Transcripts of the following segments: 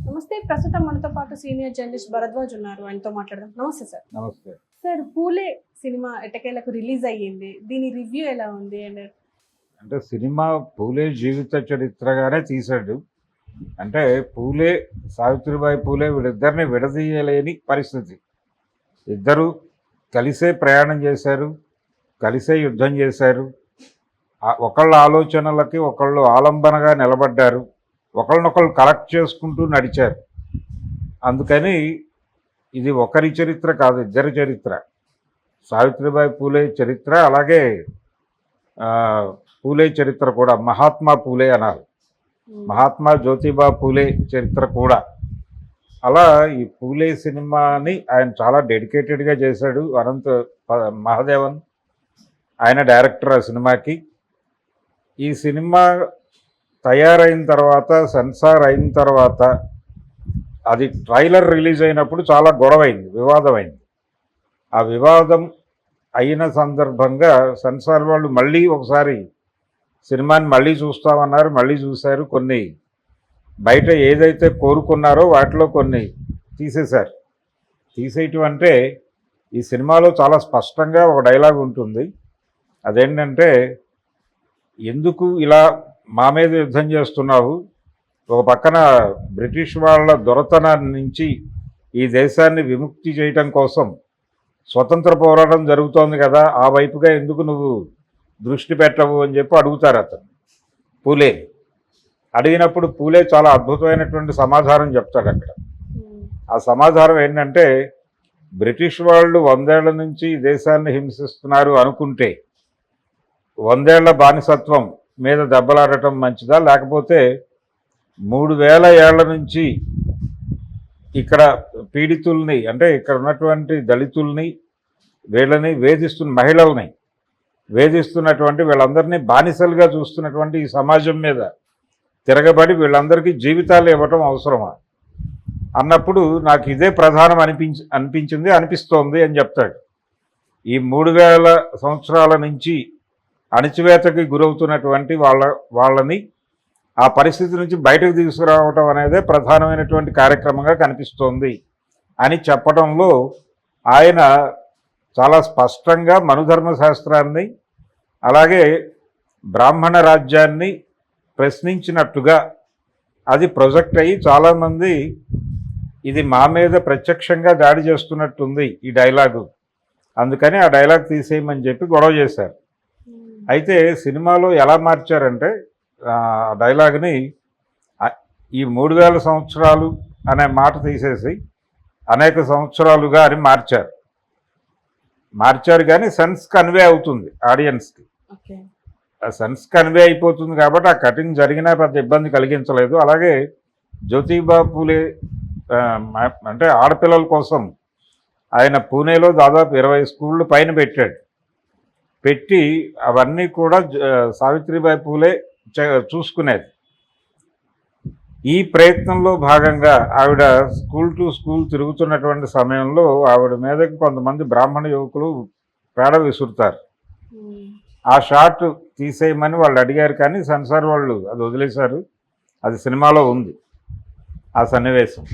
నమస్తే. ప్రస్తుతం మనతో పాటు సీనియర్ జర్నలిస్ట్ భరద్వాజ్ ఉన్నారు. ఆయనతో మాట్లాడదాం. నమస్తే సార్. నమస్తే. సార్, పూలే సినిమా ఎట్టకేలకు రిలీజ్ అయ్యింది. దీని రివ్యూ ఎలా ఉంది? అంటే సినిమా పూలే జీవిత చరిత్రగానే తీశాడు. అంటే పూలే, సావిత్రిబాయి పూలే వీళ్ళిద్దరిని విడదీయలేని పరిస్థితి. ఇద్దరు కలిసే ప్రయాణం చేశారు, కలిసే యుద్ధం చేశారు. ఒకళ్ళ ఆలోచనలకి ఒకళ్ళు ఆలంబనగా నిలబడ్డారు, ఒకళ్ళనొకళ్ళు కలెక్ట్ చేసుకుంటూ నడిచారు. అందుకని ఇది ఒకరి చరిత్ర కాదు, ఇద్దరి చరిత్ర. సావిత్రిబాయి పూలే చరిత్ర, అలాగే పూలే చరిత్ర కూడా. మహాత్మా పూలే అన్నారు, మహాత్మా జ్యోతిబా పూలే చరిత్ర కూడా. అలా ఈ పూలే సినిమాని ఆయన చాలా డెడికేటెడ్గా చేశాడు. అనంత మహాదేవన్ ఆయన డైరెక్టర్ ఆ సినిమాకి. ఈ సినిమా తయారైన తర్వాత, సెన్సార్ అయిన తర్వాత, అది ట్రైలర్ రిలీజ్ అయినప్పుడు చాలా గొడవైంది, వివాదమైంది. ఆ వివాదం అయిన సందర్భంగా సెన్సార్ వాళ్ళు మళ్ళీ ఒకసారి సినిమాని మళ్ళీ చూస్తామన్నారు. మళ్ళీ చూశారు. కొన్ని బయట ఏదైతే కోరుకున్నారో వాటిలో కొన్ని తీసేశారు. తీసేయటం అంటే ఈ సినిమాలో చాలా స్పష్టంగా ఒక డైలాగ్ ఉంటుంది. అదేంటంటే, ఎందుకు ఇలా మా మీద యుద్ధం చేస్తున్నావు? ఒక పక్కన బ్రిటిష్ వాళ్ళ దొరతనాన్ని నుంచి ఈ దేశాన్ని విముక్తి చేయటం కోసం స్వతంత్ర పోరాటం జరుగుతోంది కదా, ఆ వైపుగా ఎందుకు నువ్వు దృష్టి పెట్టవు అని చెప్పి అడుగుతారు అతను, పూలే. అడిగినప్పుడు పూలే చాలా అద్భుతమైనటువంటి సమాధానం చెప్తాడు అక్కడ. ఆ సమాధానం ఏంటంటే, బ్రిటిష్ వాళ్ళు 100 ఏళ్ల నుంచి ఈ దేశాన్ని హింసిస్తున్నారు అనుకుంటే 100 ఏళ్ల బానిసత్వం మీద దెబ్బలాడటం మంచిదా, లేకపోతే 3000 ఏళ్ల నుంచి ఇక్కడ పీడితుల్ని, అంటే ఇక్కడ ఉన్నటువంటి దళితుల్ని, వీళ్ళని మహిళల్ని వేధిస్తున్నటువంటి వీళ్ళందరినీ బానిసలుగా చూస్తున్నటువంటి ఈ సమాజం మీద తిరగబడి వీళ్ళందరికీ జీవితాలు ఇవ్వటం అవసరమా అన్నప్పుడు నాకు ఇదే ప్రధానం అనిపిస్తోంది అని చెప్తాడు. ఈ 3000 సంవత్సరాల నుంచి అణచివేతకి గురవుతున్నటువంటి వాళ్ళని ఆ పరిస్థితి నుంచి బయటకు తీసుకురావటం అనేదే ప్రధానమైనటువంటి కార్యక్రమంగా కనిపిస్తోంది అని చెప్పడంలో ఆయన చాలా స్పష్టంగా మనుధర్మ శాస్త్రాన్ని, అలాగే బ్రాహ్మణ రాజ్యాన్ని ప్రశ్నించినట్టుగా అది ప్రొజెక్ట్ అయ్యి చాలామంది ఇది మా మీద ప్రత్యక్షంగా దాడి చేస్తున్నట్టుంది ఈ డైలాగు, అందుకని ఆ డైలాగ్ తీసేయమని చెప్పి గొడవ చేశారు. అయితే సినిమాలో ఎలా మార్చారంటే, డైలాగ్ని ఈ 3000 సంవత్సరాలు అనే మాట తీసేసి అనేక సంవత్సరాలుగా అని మార్చారు కానీ సెన్స్ కన్వే అవుతుంది ఆడియన్స్కి. ఆ సెన్స్ కన్వే అయిపోతుంది కాబట్టి ఆ కటింగ్ జరిగినా పెద్ద ఇబ్బంది కలిగించలేదు. అలాగే జ్యోతిబా పూలే అంటే ఆడపిల్లల కోసం ఆయన పూణేలో దాదాపు 20 స్కూళ్ళు పైన పెట్టి అవన్నీ కూడా సావిత్రిబాయి పూలే చూసుకునేది. ఈ ప్రయత్నంలో భాగంగా ఆవిడ స్కూల్ టు స్కూల్ తిరుగుతున్నటువంటి సమయంలో ఆవిడ మీదకి కొంతమంది బ్రాహ్మణ యువకులు పేడ విసురుతారు. ఆ షాట్ తీసేయమని వాళ్ళు అడిగారు కానీ సెన్సార్ వాళ్ళు అది వదిలేశారు. అది సినిమాలో ఉంది ఆ సన్నివేశం.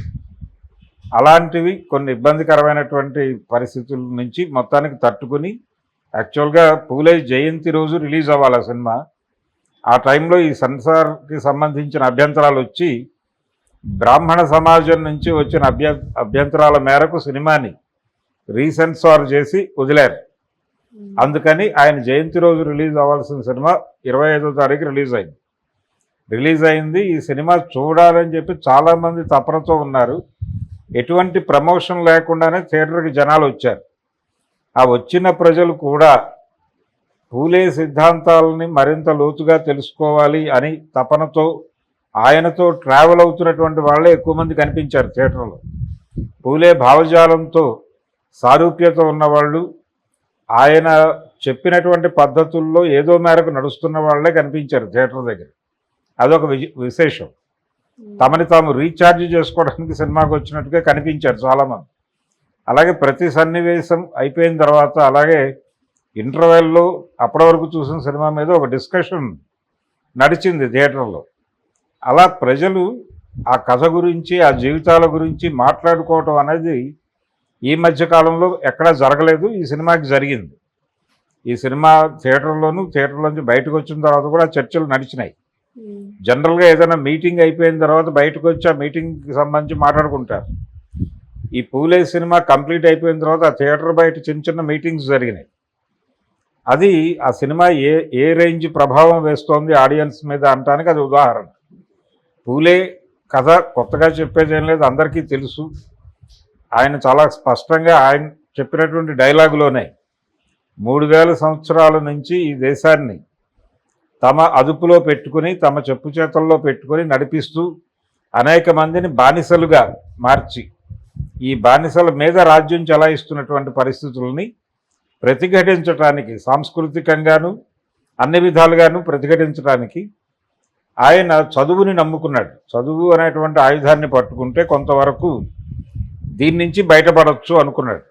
అలాంటివి కొన్ని ఇబ్బందికరమైనటువంటి పరిస్థితుల నుంచి మొత్తానికి తట్టుకుని, యాక్చువల్గా పూలే జయంతి రోజు రిలీజ్ అవ్వాలి ఆ సినిమా. ఆ టైంలో ఈ సెన్సార్కి సంబంధించిన అభ్యంతరాలు వచ్చి బ్రాహ్మణ సమాజం నుంచి వచ్చిన అభ్యంతరాల మేరకు సినిమాని రీసెన్సార్ చేసి వదిలారు. అందుకని ఆయన జయంతి రోజు రిలీజ్ అవ్వాల్సిన సినిమా 25వ తారీఖు రిలీజ్ అయింది. ఈ సినిమా చూడాలని చెప్పి చాలామంది తపనతో ఉన్నారు. ఎటువంటి ప్రమోషన్ లేకుండానే థియేటర్కి జనాలు వచ్చారు. ఆ వచ్చిన ప్రజలు కూడా పూలే సిద్ధాంతాలని మరింత లోతుగా తెలుసుకోవాలి అని తపనతో, ఆయనతో ట్రావెల్ అవుతున్నటువంటి వాళ్ళే ఎక్కువ మంది కనిపించారు థియేటర్లో. పూలే భావజాలంతో సారూప్యత ఉన్నవాళ్ళు, ఆయన చెప్పినటువంటి పద్ధతుల్లో ఏదో మేరకు నడుస్తున్న వాళ్ళే కనిపించారు థియేటర్ దగ్గర. అదొక విశేషం. తమని తాము రీఛార్జ్ చేసుకోవడానికి సినిమాకి వచ్చినట్టుగా కనిపించారు చాలామంది. అలాగే ప్రతి సన్నివేశం అయిపోయిన తర్వాత, అలాగే ఇంటర్వెల్లో అప్పటి వరకు చూసిన సినిమా మీద ఒక డిస్కషన్ నడిచింది థియేటర్లో. అలా ప్రజలు ఆ కథ గురించి, ఆ జీవితాల గురించి మాట్లాడుకోవటం అనేది ఈ మధ్య కాలంలో ఎక్కడా జరగలేదు. ఈ సినిమాకి జరిగింది. ఈ సినిమా థియేటర్లోంచి బయటకు వచ్చిన తర్వాత కూడా చర్చలు నడిచినాయి. జనరల్గా ఏదైనా మీటింగ్ అయిపోయిన తర్వాత బయటకు వచ్చి ఆ మీటింగ్కి సంబంధించి మాట్లాడుకుంటారు. ఈ పూలే సినిమా కంప్లీట్ అయిపోయిన తర్వాత ఆ థియేటర్ బయట చిన్న చిన్న మీటింగ్స్ జరిగినాయి. అది ఆ సినిమా ఏ రేంజ్ ప్రభావం వేస్తోంది ఆడియన్స్ మీద అనటానికి అది ఉదాహరణ. పూలే కథ కొత్తగా చెప్పేది ఏం లేదు, అందరికీ తెలుసు. ఆయన చాలా స్పష్టంగా ఆయన చెప్పినటువంటి డైలాగులోనే 3000 సంవత్సరాల నుంచి ఈ దేశాన్ని తమ అదుపులో పెట్టుకుని, తమ చెప్పు చేతల్లో పెట్టుకుని నడిపిస్తూ అనేక మందిని బానిసలుగా మార్చి ఈ బానిసల మీద రాజ్యం చలాయిస్తున్నటువంటి పరిస్థితుల్ని ప్రతిఘటించడానికి, సాంస్కృతికంగాను అన్ని విధాలుగాను ప్రతిఘటించడానికి ఆయన చదువుని నమ్ముకున్నాడు. చదువు అనేటువంటి ఆయుధాన్ని పట్టుకుంటే కొంతవరకు దీని నుంచి బయటపడవచ్చు అనుకున్నాడు.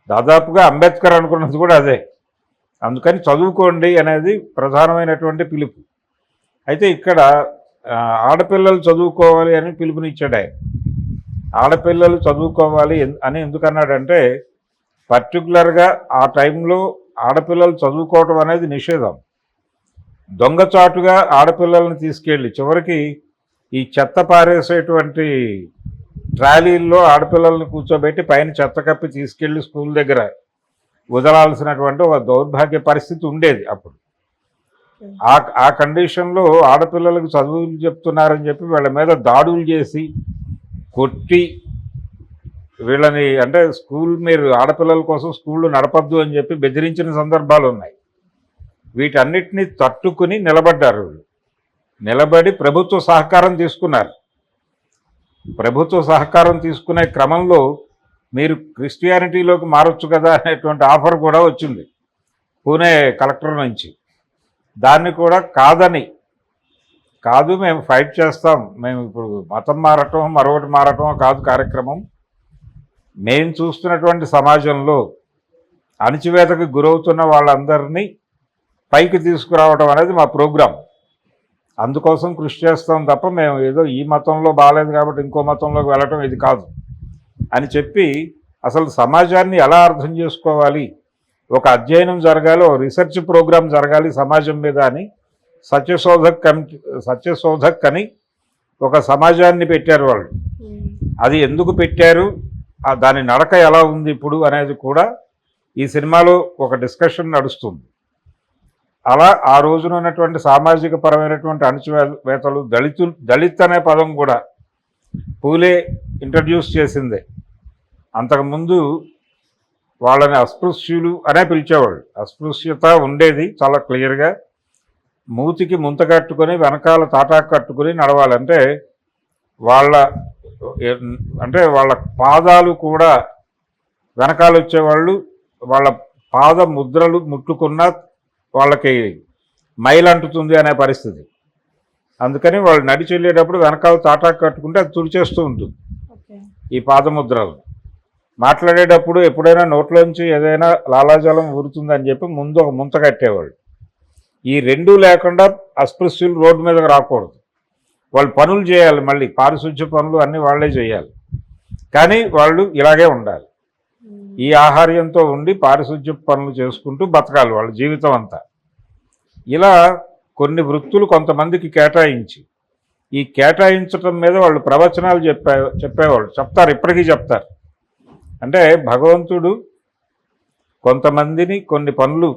దాదాపుగా అంబేద్కర్ అనుకున్నది కూడా అదే. అందుకని చదువుకోండి అనేది ప్రధానమైనటువంటి పిలుపు. అయితే ఇక్కడ ఆడపిల్లలు చదువుకోవాలి అని పిలుపునిచ్చాడు ఆయన. ఆడపిల్లలు చదువుకోవాలి అని ఎందుకన్నాడంటే, పర్టికులర్గా ఆ టైంలో ఆడపిల్లలు చదువుకోవటం అనేది నిషేధం. దొంగచాటుగా ఆడపిల్లల్ని తీసుకెళ్ళి చివరికి ఈ చెత్త పారేసేటువంటి ట్రాలీల్లో ఆడపిల్లల్ని కూర్చోబెట్టి పైన చెత్త కప్పి తీసుకెళ్ళి స్కూల్ దగ్గర వదలాల్సినటువంటి ఒక దౌర్భాగ్య పరిస్థితి ఉండేది అప్పుడు. ఆ కండిషన్లో ఆడపిల్లలకు చదువులు చెప్తున్నారని చెప్పి వీళ్ళ మీద దాడులు చేసి కొట్టి వీళ్ళని, అంటే మీరు ఆడపిల్లల కోసం స్కూళ్ళు నడపద్దు అని చెప్పి బెదిరించిన సందర్భాలు ఉన్నాయి. వీటన్నిటినీ తట్టుకుని నిలబడ్డారు. నిలబడి ప్రభుత్వ సహకారం తీసుకున్నారు. ప్రభుత్వ సహకారం తీసుకునే క్రమంలో మీరు క్రిస్టియానిటీలోకి మారొచ్చు కదా అనేటువంటి ఆఫర్ కూడా వచ్చింది పూణే కలెక్టర్ నుంచి. దాన్ని కూడా కాదు మేము ఫైట్ చేస్తాం, మేము ఇప్పుడు మతం మారటం మరొకటి మారటం కాదు కార్యక్రమం, మేము చూస్తున్నటువంటి సమాజంలో అణచివేతకు గురవుతున్న వాళ్ళందరినీ పైకి తీసుకురావడం అనేది మా ప్రోగ్రాం, అందుకోసం కృషి చేస్తాం తప్ప మేము ఏదో ఈ మతంలో బాగాలేదు కాబట్టి ఇంకో మతంలోకి వెళ్ళటం ఇది కాదు అని చెప్పి అసలు సమాజాన్ని ఎలా అర్థం చేసుకోవాలి, ఒక అధ్యయనం జరగాలి, ఒక రీసెర్చ్ ప్రోగ్రాం జరగాలి సమాజం మీద అని సత్యశోధక్ అని ఒక సమాజాన్ని పెట్టారు వాళ్ళు. అది ఎందుకు పెట్టారు, దాని నడక ఎలా ఉంది ఇప్పుడు అనేది కూడా ఈ సినిమాలో ఒక డిస్కషన్ నడుస్తుంది. అలా ఆ రోజున ఉన్నటువంటి సామాజిక పరమైనటువంటి అణచివేతలు, దళిత్ అనే పదం కూడా పూలే ఇంట్రడ్యూస్ చేసిందే. అంతకుముందు వాళ్ళని అస్పృశ్యులు అనే పిలిచేవాళ్ళు. అస్పృశ్యత ఉండేది చాలా క్లియర్గా. మూతికి ముంత కట్టుకొని వెనకాల తాటాకు కట్టుకుని నడవాలంటే వాళ్ళ పాదాలు కూడా వెనకాల వచ్చేవాళ్ళు, వాళ్ళ పాద ముద్రలు ముట్టుకున్న వాళ్ళకి మైల్ అంటుతుంది అనే పరిస్థితి. అందుకని వాళ్ళు నడిచి వెళ్ళేటప్పుడు వెనకాల తాటాకు కట్టుకుంటే అది తుడిచేస్తూ ఉంటుంది ఈ పాదముద్రలు. మాట్లాడేటప్పుడు ఎప్పుడైనా నోట్లోంచి ఏదైనా లాలాజలం ఊరుతుందని చెప్పి ముందు ఒక ముంత కట్టేవాళ్ళు. ఈ రెండూ లేకుండా అస్పృశ్యులు రోడ్డు మీదకి రాకూడదు. వాళ్ళు పనులు చేయాలి, మళ్ళీ పారిశుధ్య పనులు అన్నీ వాళ్ళే చేయాలి, కానీ వాళ్ళు ఇలాగే ఉండాలి. ఈ ఆహార్యంతో ఉండి పారిశుధ్య పనులు చేసుకుంటూ బతకాలి వాళ్ళ జీవితం అంతా. ఇలా కొన్ని వృత్తులు కొంతమందికి కేటాయించి, ఈ కేటాయించటం మీద వాళ్ళు ప్రవచనాలు చెప్పేవాళ్ళు, చెప్తారు, ఇప్పటికీ చెప్తారు. అంటే భగవంతుడు కొంతమందిని కొన్ని పనులు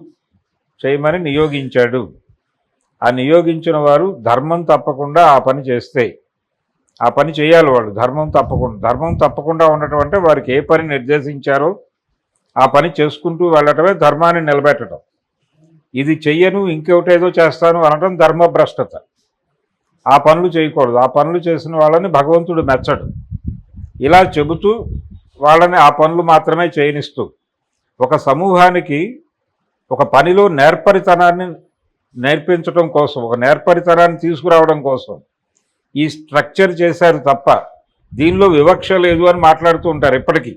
చేయమని నియోగించాడు. ఆ నియోగించిన వారు ధర్మం తప్పకుండా ఆ పని చేస్తే ఆ పని చేయాలి. వాళ్ళు ధర్మం తప్పకుండా ఉండటం అంటే వారికి ఏ పని నిర్దేశించారో ఆ పని చేసుకుంటూ వెళ్ళటమే ధర్మాన్ని నిలబెట్టడం. ఇది చెయ్యను ఇంకొకటేదో చేస్తాను అనటం ధర్మభ్రష్టత. ఆ పనులు చేయకూడదు. ఆ పనులు చేసిన వాళ్ళని భగవంతుడు మెచ్చడు. ఇలా చెబుతూ వాళ్ళని ఆ పనులు మాత్రమే చేయనిస్తూ ఒక సమూహానికి ఒక పనిలో నేర్పరితనాన్ని నేర్పించడం కోసం, ఒక నేర్పరితనాన్ని తీసుకురావడం కోసం ఈ స్ట్రక్చర్ చేశారు తప్ప దీనిలో వివక్ష లేదు అని మాట్లాడుతూ ఉంటారు. ఇప్పటికీ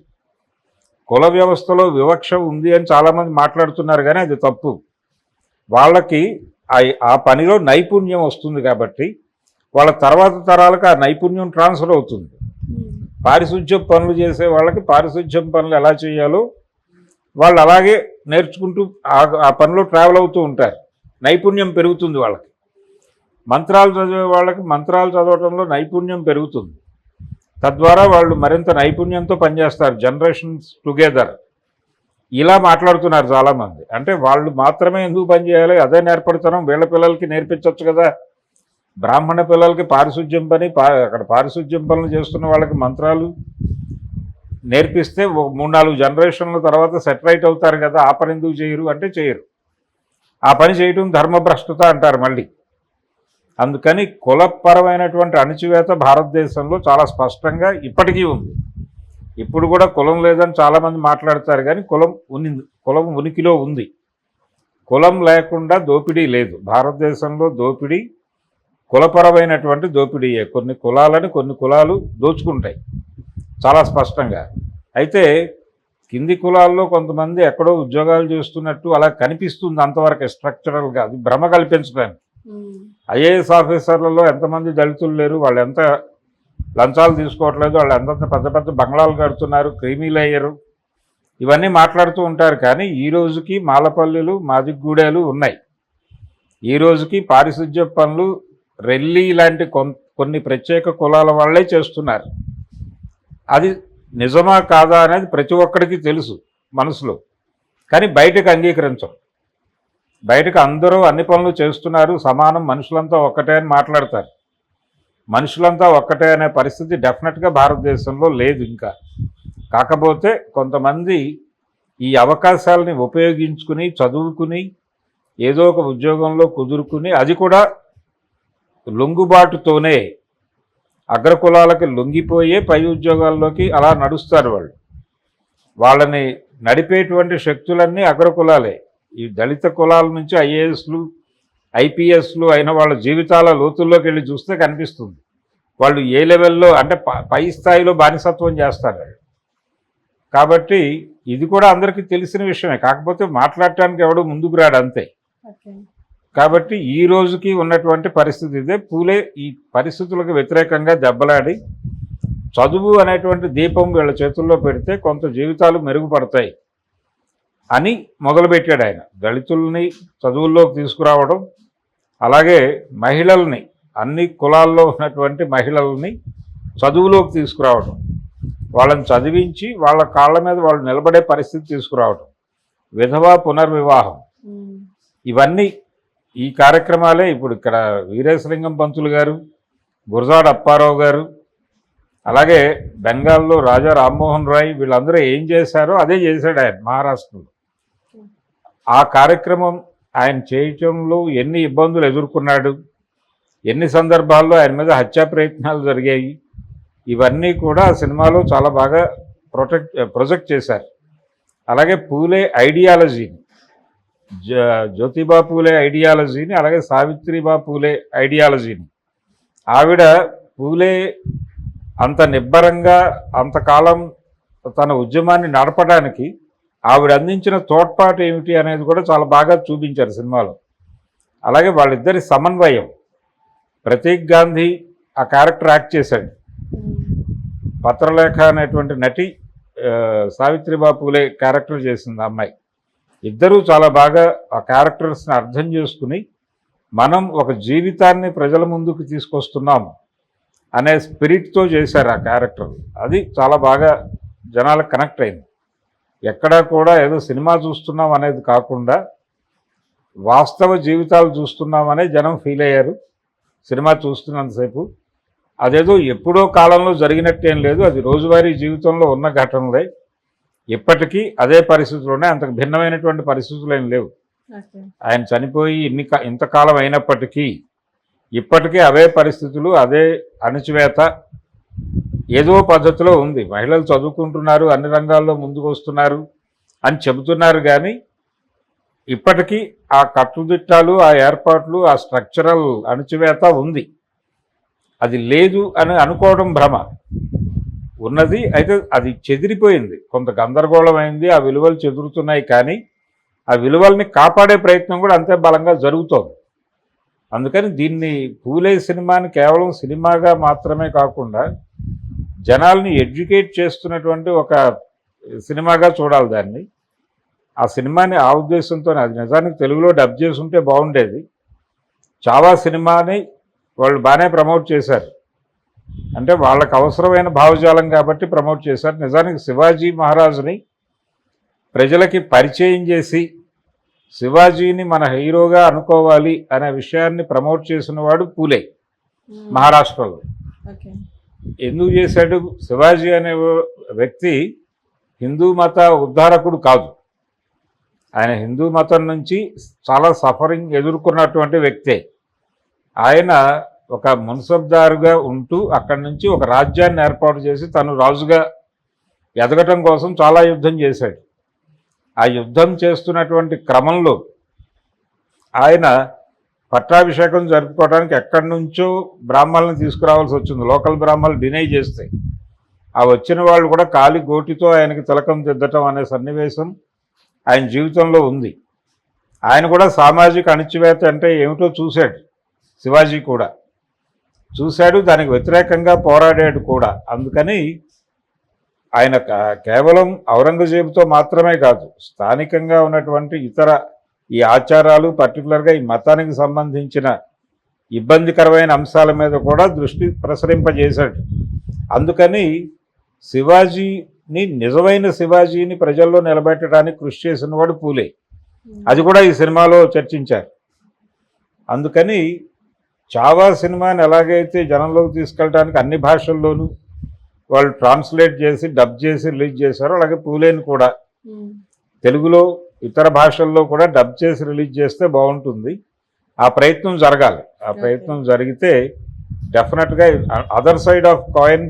కుల వ్యవస్థలో వివక్ష ఉంది అని చాలామంది మాట్లాడుతున్నారు, కానీ అది తప్పు. వాళ్ళకి ఆ పనిలో నైపుణ్యం వస్తుంది కాబట్టి వాళ్ళ తర్వాత తరాలకు ఆ నైపుణ్యం ట్రాన్స్ఫర్ అవుతుంది. పారిశుధ్యం పనులు చేసే వాళ్ళకి పారిశుధ్యం పనులు ఎలా చేయాలో వాళ్ళు అలాగే నేర్చుకుంటూ ఆ పనిలో ట్రావెల్ అవుతూ ఉంటారు. నైపుణ్యం పెరుగుతుంది వాళ్ళకి. మంత్రాలు చదివే వాళ్ళకి మంత్రాలు చదవడంలో నైపుణ్యం పెరుగుతుంది. తద్వారా వాళ్ళు మరింత నైపుణ్యంతో పనిచేస్తారు. జనరేషన్స్ టుగెదర్ ఇలా మాట్లాడుతున్నారు చాలామంది. అంటే వాళ్ళు మాత్రమే ఎందుకు పనిచేయాలి, అదే నేర్పడతనం వీళ్ళ పిల్లలకి నేర్పించవచ్చు కదా. బ్రాహ్మణ పిల్లలకి పారిశుధ్యం పని, అక్కడ పారిశుధ్యం పనులు చేస్తున్న వాళ్ళకి మంత్రాలు నేర్పిస్తే 3-4 జనరేషన్ల తర్వాత సెటిలైట్ అవుతారు కదా. ఆ పని ఎందుకు చేయరు అంటే చేయరు. ఆ పని చేయటం ధర్మభ్రష్టత అంటారు మళ్ళీ. అందుకని కులపరమైనటువంటి అణచివేత భారతదేశంలో చాలా స్పష్టంగా ఇప్పటికీ ఉంది. ఇప్పుడు కూడా కులం లేదని చాలామంది మాట్లాడతారు, కానీ కులం ఉనికిలో ఉంది. కులం లేకుండా దోపిడీ లేదు. భారతదేశంలో దోపిడీ కులపరమైనటువంటి దోపిడీయే. కొన్ని కులాలు దోచుకుంటాయి చాలా స్పష్టంగా. అయితే కింది కులాల్లో కొంతమంది ఎక్కడో ఉద్యోగాలు చేస్తున్నట్టు అలా కనిపిస్తుంది అంతవరకు స్ట్రక్చరల్గా. అది భ్రమ కల్పించడానికి. ఐఏఎస్ ఆఫీసర్లలో ఎంతమంది దళితులు లేరు, వాళ్ళు ఎంత లంచాలు తీసుకోవట్లేదు, వాళ్ళు ఎంత పెద్ద పెద్ద బంగ్లాలు కడుతున్నారు, క్రీమీలు అయ్యారు, ఇవన్నీ మాట్లాడుతూ ఉంటారు. కానీ ఈ రోజుకి మాలపల్లులు మాదిగూడేలు ఉన్నాయి. ఈ రోజుకి పారిశుధ్య పనులు రెల్లి లాంటి కొన్ని ప్రత్యేక కులాల వాళ్ళే చేస్తున్నారు. అది నిజమా కాదా అనేది ప్రతి ఒక్కడికి తెలుసు మనసులో, కానీ బయటకు అంగీకరించరు. బయటకు అందరూ అన్ని పనులు చేస్తున్నారు, సమానం, మనుషులంతా ఒక్కటే అని మాట్లాడతారు. మనుషులంతా ఒక్కటే అనే పరిస్థితి డెఫినెట్గా భారతదేశంలో లేదు ఇంకా. కాకపోతే కొంతమంది ఈ అవకాశాలని ఉపయోగించుకుని చదువుకుని ఏదో ఒక ఉద్యోగంలో కుదురుకుని, అది కూడా లొంగుబాటుతోనే అగ్రకులాలకి లొంగిపోయే పై ఉద్యోగాల్లోకి అలా నడుస్తారు. వాళ్ళని నడిపేటువంటి శక్తులన్నీ అగ్రకులాలే. ఈ దళిత కులాల నుంచి ఐఏఎస్లు ఐపీఎస్లు అయిన వాళ్ళ జీవితాల లోతుల్లోకి వెళ్ళి చూస్తే కనిపిస్తుంది వాళ్ళు ఏ లెవెల్లో అంటే పై స్థాయిలో బానిసత్వం చేస్తారు. కాబట్టి ఇది కూడా అందరికీ తెలిసిన విషయమే, కాకపోతే మాట్లాడటానికి ఎవడో ముందుకు రాడు అంతే. కాబట్టి ఈ రోజుకి ఉన్నటువంటి పరిస్థితి ఇదే. పూలే ఈ పరిస్థితులకు వ్యతిరేకంగా దెబ్బలాడి చదువు అనేటువంటి దీపం వీళ్ళ చేతుల్లో పెడితే కొంత జీవితాలు మెరుగుపడతాయి అని మొదలుపెట్టాడు ఆయన. దళితుల్ని చదువుల్లోకి తీసుకురావడం, అలాగే మహిళల్ని, అన్ని కులాల్లో ఉన్నటువంటి మహిళల్ని చదువులోకి తీసుకురావడం, వాళ్ళని చదివించి వాళ్ళ కాళ్ళ మీద వాళ్ళు నిలబడే పరిస్థితి తీసుకురావడం, విధవా పునర్వివాహం, ఇవన్నీ ఈ కార్యక్రమాలే. ఇప్పుడు ఇక్కడ వీరేశలింగం పంతులు గారు, గురజాడ అప్పారావు గారు, అలాగే బెంగాల్లో రాజా రామ్మోహన్ రాయ్, వీళ్ళందరూ ఏం చేశారో అదే చేశాడు ఆయన మహారాష్ట్రలో. ఆ కార్యక్రమం ఆయన చేయటంలో ఎన్ని ఇబ్బందులు ఎదుర్కొన్నాడు, ఎన్ని సందర్భాల్లో ఆయన మీద హత్యా ప్రయత్నాలు జరిగాయి, ఇవన్నీ కూడా సినిమాలో చాలా బాగా ప్రొజెక్ట్ చేశారు. అలాగే పూలే ఐడియాలజీని, జ్యోతిబా పూలే ఐడియాలజీని, అలాగే సావిత్రిబా పూలే ఐడియాలజీని, ఆవిడ పూలే అంత నిబ్బరంగా అంతకాలం తన ఉద్యమాన్ని నడపడానికి ఆవిడ అందించిన తోడ్పాటు ఏమిటి అనేది కూడా చాలా బాగా చూపించారు సినిమాలో. అలాగే వాళ్ళిద్దరి సమన్వయం, ప్రతీక్ గాంధీ ఆ క్యారెక్టర్ యాక్ట్ చేశాడు, పత్రలేఖ అనేటువంటి నటి సావిత్రిబా పూలే క్యారెక్టర్ చేసింది ఆ అమ్మాయి. ఇద్దరూ చాలా బాగా ఆ క్యారెక్టర్స్ని అర్థం చేసుకుని మనం ఒక జీవితాన్ని ప్రజల ముందుకు తీసుకొస్తున్నాము అనే స్పిరిట్తో చేశారు ఆ క్యారెక్టర్. అది చాలా బాగా జనాలకు కనెక్ట్ అయింది. ఎక్కడా కూడా ఏదో సినిమా చూస్తున్నాం అనేది కాకుండా వాస్తవ జీవితాలు చూస్తున్నామనే జనం ఫీల్ అయ్యారు సినిమా చూస్తున్నంతసేపు. అదేదో ఎప్పుడో కాలంలో జరిగినట్టేం లేదు, అది రోజువారీ జీవితంలో ఉన్న ఘటనలే. ఇప్పటికీ అదే పరిస్థితుల్లోనే, అంతకు భిన్నమైనటువంటి పరిస్థితులు ఏం లేవు. ఆయన చనిపోయి ఇంతకాలం అయినప్పటికీ ఇప్పటికీ అవే పరిస్థితులు, అదే అణచివేత ఏదో పద్ధతిలో ఉంది. మహిళలు చదువుకుంటున్నారు, అన్ని రంగాల్లో ముందుకు వస్తున్నారు అని చెబుతున్నారు, కానీ ఇప్పటికీ ఆ కట్టుదిట్టాలు, ఆ ఏర్పాట్లు, ఆ స్ట్రక్చరల్ అణచివేత ఉంది. అది లేదు అని అనుకోవడం భ్రమ. ఉన్నది, అయితే అది చెదిరిపోయింది, కొంత గందరగోళం అయింది, ఆ విలువలు చెదురుతున్నాయి, కానీ ఆ విలువల్ని కాపాడే ప్రయత్నం కూడా అంతే బలంగా జరుగుతోంది. అందుకని దీన్ని పూలే సినిమాని కేవలం సినిమాగా మాత్రమే కాకుండా జనాల్ని ఎడ్యుకేట్ చేస్తున్నటువంటి ఒక సినిమాగా చూడాలి దాన్ని. ఆ సినిమాని ఆ ఉద్దేశంతో, అది నిజానికి తెలుగులో డబ్ చేసి ఉంటే బాగుండేది. చావా సినిమాని వాళ్ళు బాగానే ప్రమోట్ చేశారు, అంటే వాళ్ళకు అవసరమైన భావజాలం కాబట్టి ప్రమోట్ చేశారు. నిజానికి శివాజీ మహారాజుని ప్రజలకి పరిచయం చేసి శివాజీని మన హీరోగా అనుకోవాలి అనే విషయాన్ని ప్రమోట్ చేసిన వాడు పూలే మహారాష్ట్రలో. ఓకే. ఎందుకు చేశాడు? శివాజీ అనే వ్యక్తి హిందూ మత ఉద్ధారకుడు కాదు. ఆయన హిందూ మతం నుంచి చాలా సఫరింగ్ ఎదుర్కొన్నటువంటి వ్యక్తే. ఆయన ఒక మున్సబ్దారుగా ఉంటూ అక్కడి నుంచి ఒక రాజ్యాన్ని ఏర్పాటు చేసి తను రాజుగా ఎదగటం కోసం చాలా యుద్ధం చేశాడు. ఆ యుద్ధం చేస్తున్నటువంటి క్రమంలో ఆయన పట్టాభిషేకం జరుపుకోవడానికి ఎక్కడి నుంచో బ్రాహ్మణులను తీసుకురావాల్సి వచ్చింది. లోకల్ బ్రాహ్మణులు డినై చేస్తే ఆ వచ్చిన వాళ్ళు కూడా కాలి గోటితో ఆయనకి తిలకం దిద్దటం అనే సన్నివేశం ఆయన జీవితంలో ఉంది. ఆయన కూడా సామాజిక అణిచివేత అంటే ఏమిటో చూశాడు. శివాజీ కూడా చూశాడు, దానికి వ్యతిరేకంగా పోరాడాడు కూడా. అందుకని ఆయన కేవలం ఔరంగజేబుతో మాత్రమే కాదు, స్థానికంగా ఉన్నటువంటి ఇతర ఈ ఆచారాలు, పర్టికులర్గా ఈ మతానికి సంబంధించిన ఇబ్బందికరమైన అంశాల మీద కూడా దృష్టి ప్రసరింపజేశాడు. అందుకని శివాజీని, నిజమైన శివాజీని ప్రజల్లో నిలబెట్టడానికి కృషి చేసిన వాడు పూలే. అది కూడా ఈ సినిమాలో చర్చించారు. అందుకని చావా సినిమాని ఎలాగైతే జనంలోకి తీసుకెళ్ళడానికి అన్ని భాషల్లోనూ వాళ్ళు ట్రాన్స్లేట్ చేసి డబ్ చేసి రిలీజ్ చేశారో, అలాగే పూలేని కూడా తెలుగులో ఇతర భాషల్లో కూడా డబ్ చేసి రిలీజ్ చేస్తే బాగుంటుంది. ఆ ప్రయత్నం జరగాలి. ఆ ప్రయత్నం జరిగితే డెఫినెట్గా అదర్ సైడ్ ఆఫ్ కాయిన్